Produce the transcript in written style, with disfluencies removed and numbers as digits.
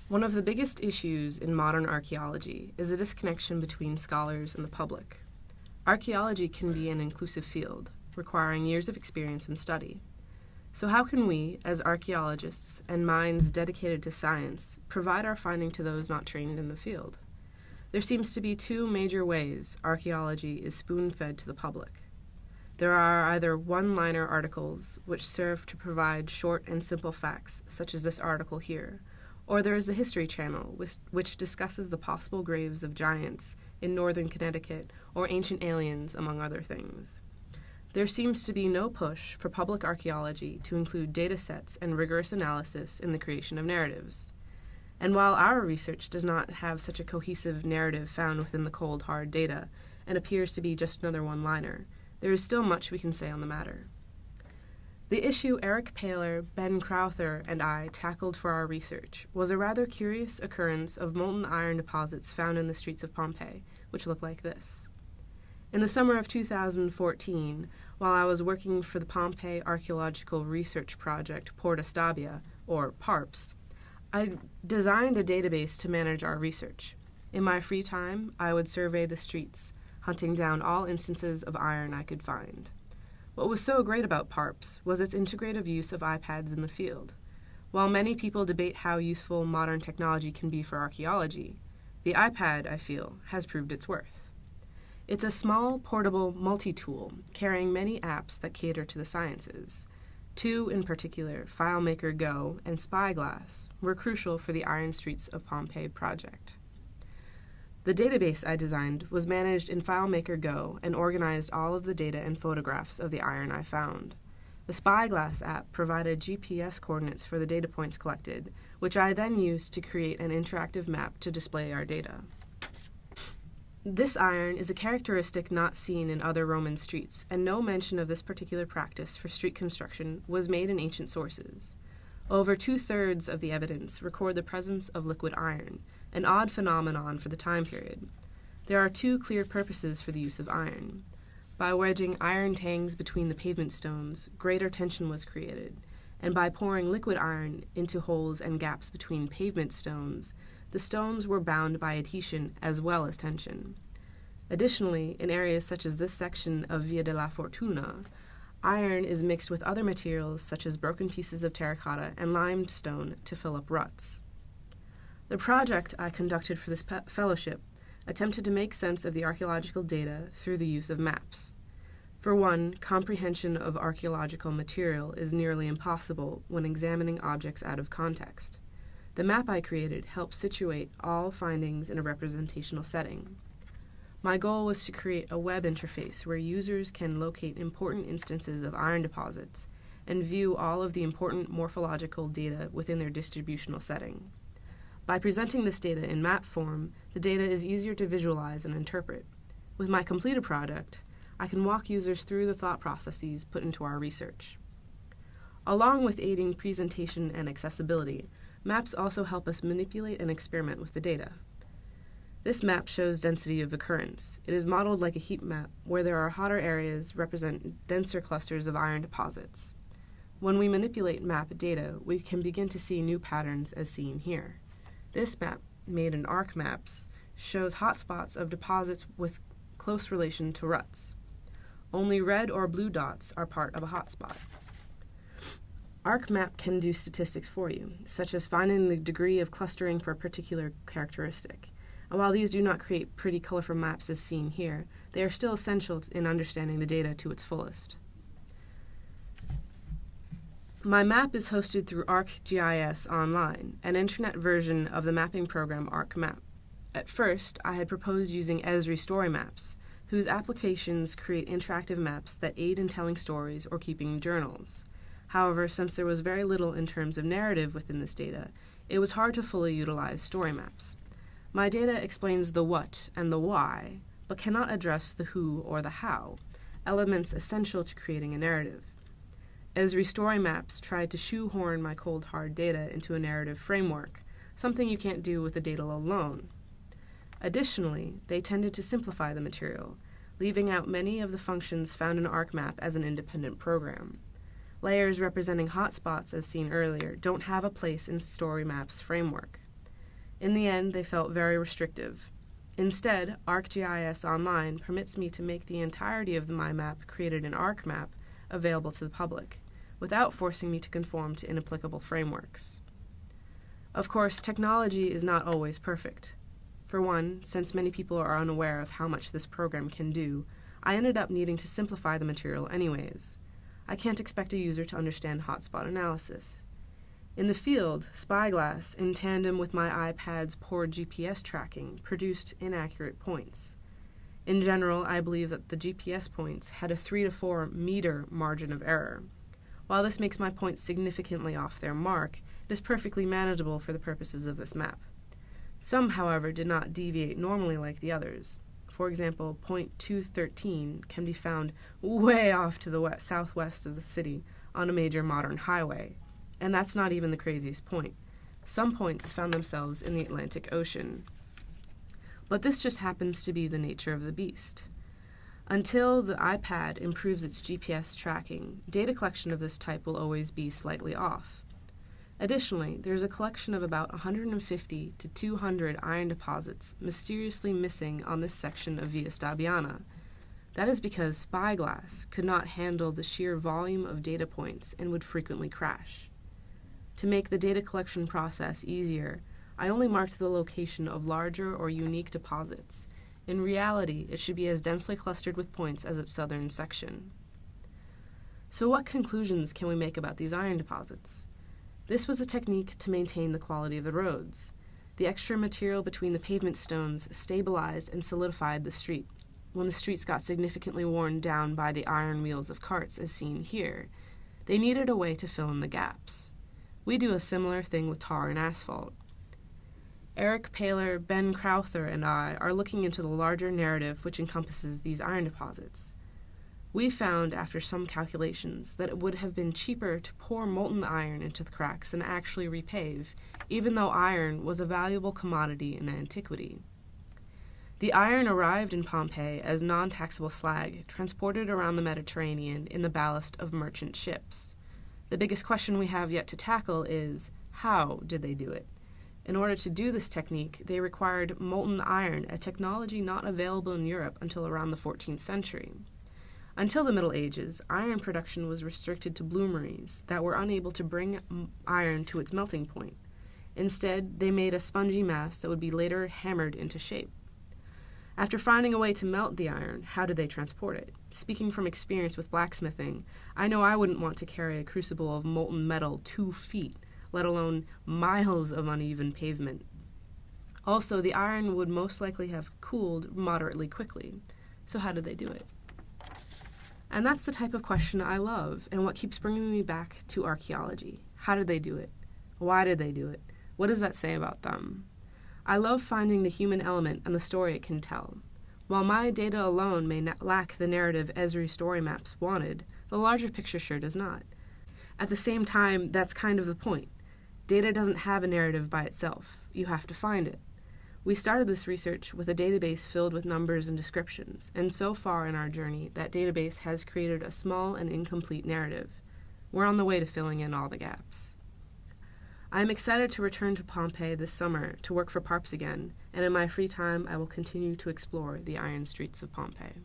One of the biggest issues in modern archaeology is a disconnection between scholars and the public. Archaeology can be an inclusive field, requiring years of experience and study. So how can we, as archaeologists and minds dedicated to science, provide our finding to those not trained in the field? There seems to be two major ways archaeology is spoon-fed to the public. There are either one-liner articles, which serve to provide short and simple facts, such as this article here, or there is the History Channel, which discusses the possible graves of giants in northern Connecticut or ancient aliens, among other things. There seems to be no push for public archaeology to include data sets and rigorous analysis in the creation of narratives. And while our research does not have such a cohesive narrative found within the cold, hard data and appears to be just another one-liner, there is still much we can say on the matter. The issue Eric Paler, Ben Crowther, and I tackled for our research was a rather curious occurrence of molten iron deposits found in the streets of Pompeii, which look like this. In the summer of 2014, while I was working for the Pompeii Archaeological Research Project Porta Stabia, or PARPS, I designed a database to manage our research. In my free time, I would survey the streets, hunting down all instances of iron I could find. What was so great about PARPS was its integrative use of iPads in the field. While many people debate how useful modern technology can be for archaeology, the iPad, I feel, has proved its worth. It's a small, portable multi-tool carrying many apps that cater to the sciences. Two in particular, FileMaker Go and Spyglass, were crucial for the Iron Streets of Pompeii project. The database I designed was managed in FileMaker Go and organized all of the data and photographs of the iron I found. The Spyglass app provided GPS coordinates for the data points collected, which I then used to create an interactive map to display our data. This iron is a characteristic not seen in other Roman streets, and no mention of this particular practice for street construction was made in ancient sources. Over 2/3 of the evidence record the presence of liquid iron, an odd phenomenon for the time period. There are two clear purposes for the use of iron. By wedging iron tangs between the pavement stones, greater tension was created, and by pouring liquid iron into holes and gaps between pavement stones, the stones were bound by adhesion as well as tension. Additionally, in areas such as this section of Via della Fortuna, iron is mixed with other materials such as broken pieces of terracotta and limestone to fill up ruts. The project I conducted for this fellowship attempted to make sense of the archaeological data through the use of maps. For one, comprehension of archaeological material is nearly impossible when examining objects out of context. The map I created helped situate all findings in a representational setting. My goal was to create a web interface where users can locate important instances of iron deposits and view all of the important morphological data within their distributional setting. By presenting this data in map form, the data is easier to visualize and interpret. With my completed product, I can walk users through the thought processes put into our research. Along with aiding presentation and accessibility, maps also help us manipulate and experiment with the data. This map shows density of occurrence. It is modeled like a heat map, where there are hotter areas represent denser clusters of iron deposits. When we manipulate map data, we can begin to see new patterns as seen here. This map, made in ArcMaps, shows hotspots of deposits with close relation to ruts. Only red or blue dots are part of a hotspot. ArcMap can do statistics for you, such as finding the degree of clustering for a particular characteristic. And while these do not create pretty, colorful maps as seen here, they are still essential in understanding the data to its fullest. My map is hosted through Arcgis Online, an internet version of the mapping program ArcMap. At first, I had proposed using Esri story maps, whose applications create interactive maps that aid in telling stories or keeping journals. However, since there was very little in terms of narrative within this data, it was hard to fully utilize story maps. My data explains the what and the why, but cannot address the who or the how, elements essential to creating a narrative. Esri story maps tried to shoehorn my cold, hard data into a narrative framework, something you can't do with the data alone. Additionally, they tended to simplify the material, leaving out many of the functions found in ArcMap as an independent program. Layers representing hotspots, as seen earlier, don't have a place in story maps framework. In the end, they felt very restrictive. Instead, Arcgis Online permits me to make the entirety of my map created in ArcMap available to the public, without forcing me to conform to inapplicable frameworks. Of course, technology is not always perfect. For one, since many people are unaware of how much this program can do, I ended up needing to simplify the material anyways. I can't expect a user to understand hotspot analysis. In the field, Spyglass, in tandem with my iPad's poor GPS tracking, produced inaccurate points. In general, I believe that the GPS points had a 3 to 4 meter margin of error. While this makes my points significantly off their mark, it is perfectly manageable for the purposes of this map. Some, however, did not deviate normally like the others. For example, point 213 can be found way off to the southwest of the city on a major modern highway. And that's not even the craziest point. Some points found themselves in the Atlantic Ocean. But this just happens to be the nature of the beast. Until the iPad improves its GPS tracking, data collection of this type will always be slightly off. Additionally, there is a collection of about 150 to 200 iron deposits mysteriously missing on this section of Via Stabiana. That is because Spyglass could not handle the sheer volume of data points and would frequently crash. To make the data collection process easier, I only marked the location of larger or unique deposits. In reality, it should be as densely clustered with points as its southern section. So what conclusions can we make about these iron deposits? This was a technique to maintain the quality of the roads. The extra material between the pavement stones stabilized and solidified the street. When the streets got significantly worn down by the iron wheels of carts, as seen here, they needed a way to fill in the gaps. We do a similar thing with tar and asphalt. Eric Paler, Ben Crowther, and I are looking into the larger narrative which encompasses these iron deposits. We found, after some calculations, that it would have been cheaper to pour molten iron into the cracks than actually repave, even though iron was a valuable commodity in antiquity. The iron arrived in Pompeii as non-taxable slag, transported around the Mediterranean in the ballast of merchant ships. The biggest question we have yet to tackle is, how did they do it? In order to do this technique, they required molten iron, a technology not available in Europe until around the 14th century. Until the Middle Ages, iron production was restricted to bloomeries that were unable to bring iron to its melting point. Instead, they made a spongy mass that would be later hammered into shape. After finding a way to melt the iron, how did they transport it? Speaking from experience with blacksmithing, I know I wouldn't want to carry a crucible of molten metal 2 feet, let alone miles of uneven pavement. Also, the iron would most likely have cooled moderately quickly. So how did they do it? And that's the type of question I love, and what keeps bringing me back to archaeology. How did they do it? Why did they do it? What does that say about them? I love finding the human element and the story it can tell. While my data alone may lack the narrative Esri story maps wanted, the larger picture sure does not. At the same time, that's kind of the point. Data doesn't have a narrative by itself. You have to find it. We started this research with a database filled with numbers and descriptions, and so far in our journey, that database has created a small and incomplete narrative. We're on the way to filling in all the gaps. I am excited to return to Pompeii this summer to work for PARPS again, and in my free time I will continue to explore the iron streets of Pompeii.